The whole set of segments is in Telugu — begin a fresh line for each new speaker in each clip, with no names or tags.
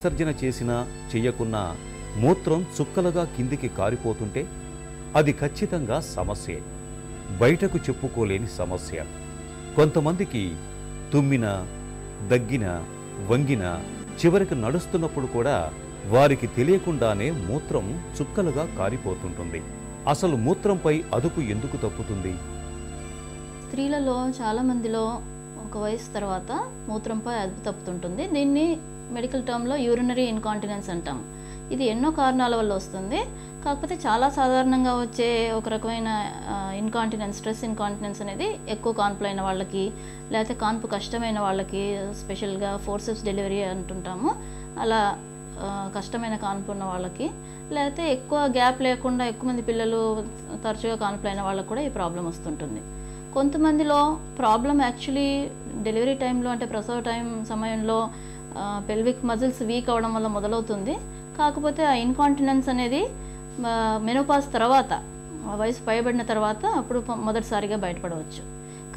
విసర్జన చేసినా చెయ్యకున్నా మూత్రం చుక్కలుగా కిందికి కారిపోతుంటే అది ఖచ్చితంగా సమస్యే, బయటకు చెప్పుకోలేని సమస్య. కొంతమందికి తుమ్మిన, దగ్గిన, వంగిన, చివరికి నడుస్తున్నప్పుడు కూడా వారికి తెలియకుండానే మూత్రం చుక్కలుగా కారిపోతుంటుంది. అసలు మూత్రంపై అదుపు ఎందుకు తప్పుతుంది?
స్త్రీలలో చాలా మందిలో ఒక వయసు తర్వాత మూత్రంపై అదుపు తప్పుతుంటుంది. దీన్ని మెడికల్ టర్మ్లో యూరినరీ ఇన్కాంటినెన్స్ అంటాం. ఇది ఎన్నో కారణాల వల్ల వస్తుంది. కాకపోతే చాలా సాధారణంగా వచ్చే ఒక రకమైన ఇన్కాంటినెన్స్, స్ట్రెస్ ఇన్కాంటినెన్స్ అనేది ఎక్కువ కాన్పులైన వాళ్ళకి, లేకపోతే కాన్పు కష్టమైన వాళ్ళకి, స్పెషల్గా ఫోర్సెప్స్ డెలివరీ అంటుంటాము, అలా కష్టమైన కాన్పు ఉన్న వాళ్ళకి, లేకపోతే ఎక్కువ గ్యాప్ లేకుండా ఎక్కువ మంది పిల్లలు తరచుగా కాన్పులైన వాళ్ళకి కూడా ఈ ప్రాబ్లం వస్తుంటుంది. కొంతమందిలో ప్రాబ్లం యాక్చువల్లీ డెలివరీ టైంలో, అంటే ప్రసవ టైం సమయంలో పెల్విక్ మజిల్స్ వీక్ అవడం వల్ల మొదలవుతుంది. కాకపోతే ఆ ఇన్కాంటినెన్స్ అనేది మెనోపాజ్ తర్వాత, వయసు పైబడిన తర్వాత అప్పుడు మొదటిసారిగా బయటపడవచ్చు.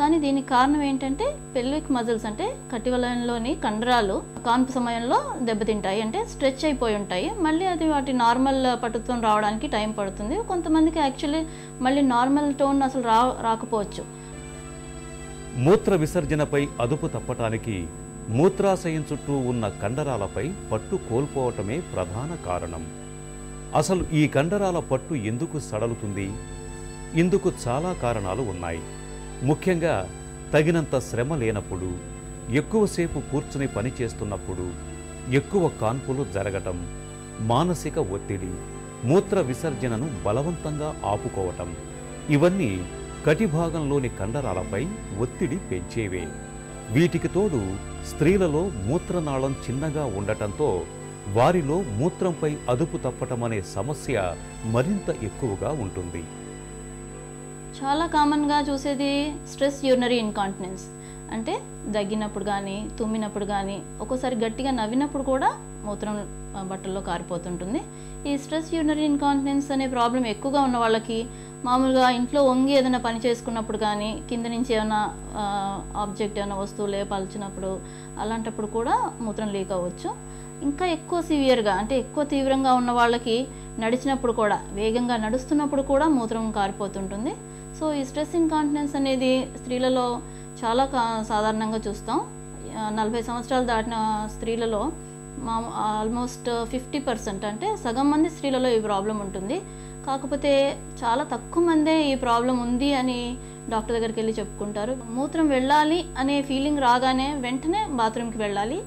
కానీ దీనికి కారణం ఏంటంటే పెల్విక్ మజిల్స్, అంటే కటివలయంలోని కండరాలు కాన్పు సమయంలో దెబ్బతింటాయి, అంటే స్ట్రెచ్ అయిపోయి ఉంటాయి. మళ్ళీ అది వాటి నార్మల్ పటుత్వం రావడానికి టైం పడుతుంది. కొంతమందికి యాక్చువల్లీ మళ్ళీ నార్మల్ టోన్ అసలు రాకపోవచ్చు.
మూత్ర విసర్జనపై అదుపు తప్పటానికి మూత్రాశయం చుట్టూ ఉన్న కండరాలపై పట్టు కోల్పోవటమే ప్రధాన కారణం. అసలు ఈ కండరాల పట్టు ఎందుకు సడలుతుంది? ఇందుకు చాలా కారణాలు ఉన్నాయి. ముఖ్యంగా తగినంత శ్రమ లేనప్పుడు, ఎక్కువసేపు కూర్చుని పనిచేస్తున్నప్పుడు, ఎక్కువ కాన్పులు జరగటం, మానసిక ఒత్తిడి, మూత్ర విసర్జనను బలవంతంగా ఆపుకోవటం, ఇవన్నీ కటిభాగంలోని కండరాలపై ఒత్తిడి పెంచేవే. వీటికి తోడు స్త్రీలలో మూత్రనాళం చిన్నగా ఉండటంతో వారిలో మూత్రంపై అదుపు తప్పటం అనే సమస్య మరింత ఎక్కువగా ఉంటుంది.
చాలా కామన్గా చూసేది స్ట్రెస్ యూరినరీ ఇన్కాంటినెన్స్. అంటే దగ్గినప్పుడు కానీ, తుమ్మినప్పుడు కానీ, ఒక్కోసారి గట్టిగా నవ్వినప్పుడు కూడా మూత్రం బట్టల్లో కారిపోతుంటుంది. ఈ స్ట్రెస్ యూరినరీ ఇన్కాంటినెన్స్ అనే ప్రాబ్లం ఎక్కువగా ఉన్న వాళ్ళకి మామూలుగా ఇంట్లో వంగి ఏదైనా పని చేసుకున్నప్పుడు కానీ, కింద నుంచి ఏమైనా ఆబ్జెక్ట్, ఏమైనా వస్తువు లేపాల్చినప్పుడు, అలాంటప్పుడు కూడా మూత్రం లీక్ అవ్వచ్చు. ఇంకా ఎక్కువ సివియర్గా, అంటే ఎక్కువ తీవ్రంగా ఉన్న వాళ్ళకి నడిచినప్పుడు కూడా, వేగంగా నడుస్తున్నప్పుడు కూడా మూత్రం కారిపోతుంటుంది. సో ఈ స్ట్రెస్ ఇన్కాంటినెన్స్ అనేది స్త్రీలలో చాలా సాధారణంగా చూస్తాం. 40 సంవత్సరాలు దాటిన స్త్రీలలో ఆల్మోస్ట్ 50%, అంటే సగం మంది స్త్రీలలో ఈ ప్రాబ్లం ఉంటుంది. కాకపోతే చాలా తక్కువ మందే ఈ ప్రాబ్లం ఉంది అని డాక్టర్ దగ్గరికి వెళ్ళి చెప్పుకుంటారు. మూత్రం వెళ్ళాలి అనే ఫీలింగ్ రాగానే వెంటనే బాత్రూమ్కి వెళ్ళాలి,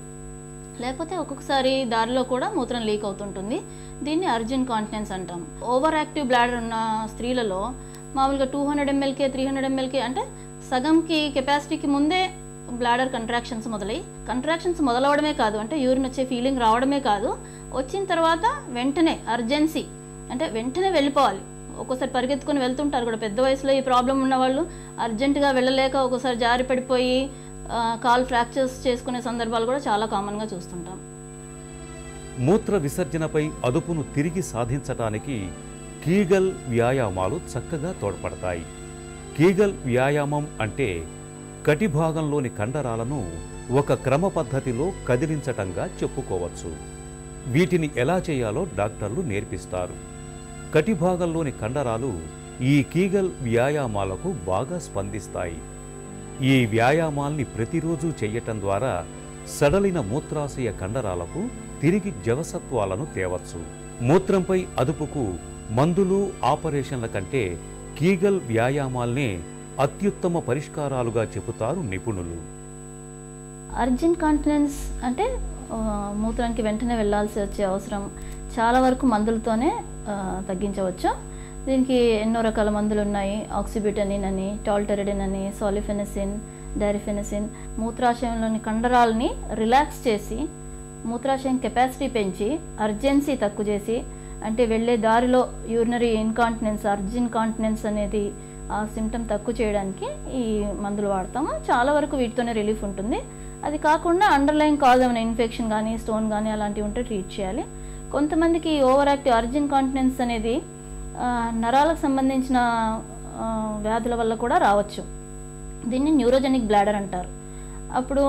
లేకపోతే ఒక్కొక్కసారి దారిలో కూడా మూత్రం లీక్ అవుతుంటుంది. దీన్ని అర్జెంట్ కాంటినెన్స్ అంటాం. ఓవర్ యాక్టివ్ బ్లాడర్ ఉన్న స్త్రీలలో మామూలుగా 200 ml, 300 ml, అంటే సగంకి కెపాసిటీకి ముందే బ్లాడర్ కంట్రాక్షన్స్ కంట్రాక్షన్స్ మొదలవడమే కాదు, అంటే యూరిన్ వచ్చే ఫీలింగ్ రావడమే కాదు, వచ్చిన తర్వాత వెంటనే అర్జెన్సీ, అంటే వెంటనే వెళ్ళిపోవాలి. ఒక్కోసారి పరిగెత్తుకొని వెళ్తుంటారు కూడా. పెద్ద వయసులో ఈ ప్రాబ్లం ఉన్న వాళ్ళు అర్జెంటుగా వెళ్ళలేక ఒక్కోసారి జారి పడిపోయి కాల్ ఫ్రాక్చర్స్ చేసుకునే సందర్భాలు కూడా చాలా కామన్గా చూస్తుంటాం.
మూత్ర విసర్జనపై అదుపును తిరిగి సాధించటానికి కీగల్ వ్యాయామాలు చక్కగా తోడ్పడతాయి. కీగల్ వ్యాయామం అంటే కటిభాగంలోని కండరాలను ఒక క్రమ పద్ధతిలో కదిలించటంగా చెప్పుకోవచ్చు. వీటిని ఎలా చేయాలో డాక్టర్లు నేర్పిస్తారు. కటిభాగంలోని కండరాలు ఈ కీగల్ వ్యాయామాలకు బాగా స్పందిస్తాయి. ఈ వ్యాయామాల్ని ప్రతిరోజు చెయ్యటం ద్వారా సడలిన మూత్రాశయ కండరాలకు తిరిగి జవసత్వాలను తేవచ్చు. మూత్రంపై అదుపుకు మందులు, ఆపరేషన్ల కంటే కీగల్ వ్యాయామాల్నే అత్యుత్తమ పరిష్కారాలుగా చెబుతారు నిపుణులు.
అర్జెంట్ కాంటినెన్స్ అంటే మూత్రానికి వెంటనే వెళ్ళాల్సి వచ్చే అవసరం చాలా వరకు మందులతోనే తగ్గించవచ్చు. దీనికి ఎన్నో రకాల మందులు ఉన్నాయి. ఆక్సిబ్యూటనిన్ అని, టాల్టెరిడిన్ అని, సాలిఫెనసిన్, డైరిఫెనసిన్ మూత్రాశయంలోని కండరాలని రిలాక్స్ చేసి, మూత్రాశయం కెపాసిటీ పెంచి, అర్జెన్సీ తక్కువ చేసి, అంటే వెళ్ళే దారిలో యూరినరీ ఇన్కాంటినెన్స్, అర్జెంట్ కాంటినెన్స్ అనేది ఆ సిమ్టమ్ తక్కువ చేయడానికి ఈ మందులు వాడతాము. చాలా వరకు వీటితోనే రిలీఫ్ ఉంటుంది. అది కాకుండా అండర్లైన్ కాజ్ ఏమైనా ఇన్ఫెక్షన్ కానీ, స్టోన్ కానీ అలాంటివి ఉంటే ట్రీట్ చేయాలి. కొంతమందికి ఓవర్ యాక్టివ్ అర్జెంట్ కాంటినెన్స్ అనేది నరాలకు సంబంధించిన వ్యాధుల వల్ల కూడా రావచ్చు. దీన్ని న్యూరోజెనిక్ బ్లాడర్ అంటారు. అప్పుడు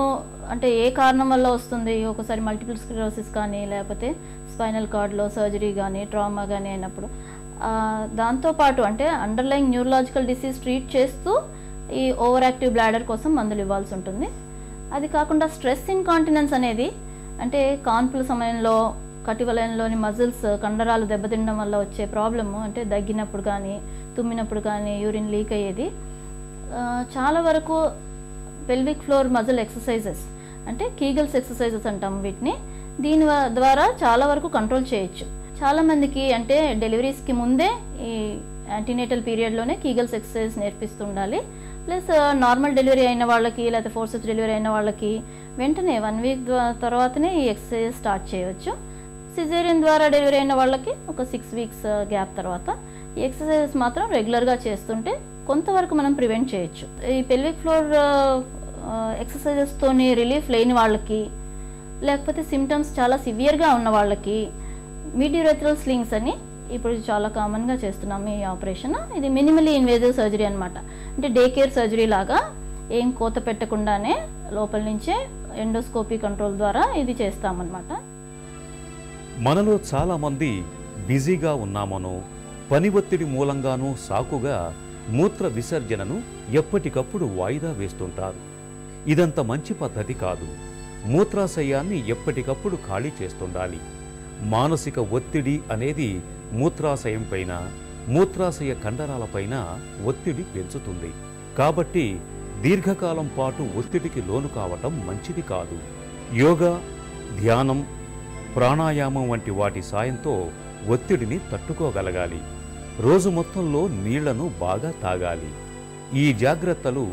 అంటే ఏ కారణం వల్ల వస్తుంది, ఒకసారి మల్టిపుల్ స్క్లెరోసిస్ కానీ లేకపోతే స్పైనల్ కార్డ్లో సర్జరీ కానీ ట్రామా కానీ అయినప్పుడు దాంతోపాటు అంటే అండర్లైయింగ్ న్యూరలాజికల్ డిసీజ్ ట్రీట్ చేస్తూ ఈ ఓవర్ యాక్టివ్ బ్లాడర్ కోసం మందులు ఇవ్వాల్సి ఉంటుంది. అది కాకుండా స్ట్రెస్ ఇన్కాంటినెన్స్ అనేది అంటే కాన్పుల సమయంలో కటివలయంలోని మజిల్స్ కండరాలు దెబ్బతినడం వల్ల వచ్చే ప్రాబ్లము, అంటే దగ్గినప్పుడు కానీ తుమ్మినప్పుడు కానీ యూరిన్ లీక్ అయ్యేది. చాలా వరకు పెల్విక్ ఫ్లోర్ మజిల్ ఎక్సర్సైజెస్ అంటే కీగల్స్ ఎక్సర్సైజెస్ అంటాం వీటిని, దీని ద్వారా చాలా వరకు కంట్రోల్ చేయొచ్చు. చాలామందికి అంటే డెలివరీస్కి ముందే ఈ యాంటీనేటల్ పీరియడ్లోనే కీగల్స్ ఎక్సర్సైజ్ నేర్పిస్తుండాలి. ప్లస్ నార్మల్ డెలివరీ అయిన వాళ్ళకి లేకపోతే ఫోర్సెప్స్ డెలివరీ అయిన వాళ్ళకి వెంటనే 1 వీక్ తర్వాతనే ఈ ఎక్సర్సైజ్ స్టార్ట్ చేయవచ్చు. సిజేరియన్ ద్వారా డెలివరీ అయిన వాళ్ళకి ఒక 6 వీక్స్ గ్యాప్ తర్వాత ఈ ఎక్సర్సైజెస్ మాత్రం రెగ్యులర్గా చేస్తుంటే కొంతవరకు మనం ప్రివెంట్ చేయొచ్చు. ఈ పెల్విక్ ఫ్లోర్ ఎక్సర్సైజెస్తోని రిలీఫ్ లేని వాళ్ళకి లేకపోతే సిమ్టమ్స్ చాలా సివియర్గా ఉన్న వాళ్ళకి మీడియోరెథ్రల్ స్లింగ్స్ అని ఇప్పుడు చాలా కామన్గా చేస్తున్నాము ఈ ఆపరేషన్. ఇది మినిమలీ ఇన్వేజివ్ సర్జరీ అనమాట. అంటే డే కేర్ సర్జరీ లాగా ఏం కోత పెట్టకుండానే లోపల నుంచే ఎండోస్కోపీ కంట్రోల్ ద్వారా ఇది చేస్తామన్నమాట.
మనలో చాలామంది బిజీగా ఉన్నామనో పని ఒత్తిడి మూలంగానూ సాకుగా మూత్ర విసర్జనను ఎప్పటికప్పుడు వాయిదా వేస్తుంటారు. ఇదంత మంచి పద్ధతి కాదు. మూత్రాశయాన్ని ఎప్పటికప్పుడు ఖాళీ చేస్తుండాలి. మానసిక ఒత్తిడి అనేది మూత్రాశయం పైన మూత్రాశయ కండరాలపైన ఒత్తిడి పెంచుతుంది. కాబట్టి దీర్ఘకాలం పాటు ఒత్తిడికి లోను కావటం మంచిది కాదు. యోగా, ధ్యానం, ప్రాణాయామం వంటి వాటి సాయంతో ఒత్తిడిని తట్టుకోగలగాలి. రోజు మొత్తంలో నీళ్లను బాగా తాగాలి. ఈ జాగ్రత్తలు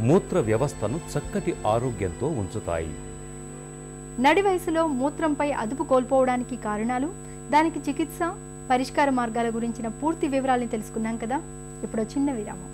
మూత్ర వ్యవస్థను చక్కటి ఆరోగ్యంతో ఉంచుతాయి.
నడి వయసులో మూత్రంపై అదుపు కోల్పోవడానికి కారణాలు, దానికి చికిత్స, పరిష్కార మార్గాల గురించిన పూర్తి వివరాలను తెలుసుకున్నాం కదా. ఇప్పుడు చిన్న విరామం.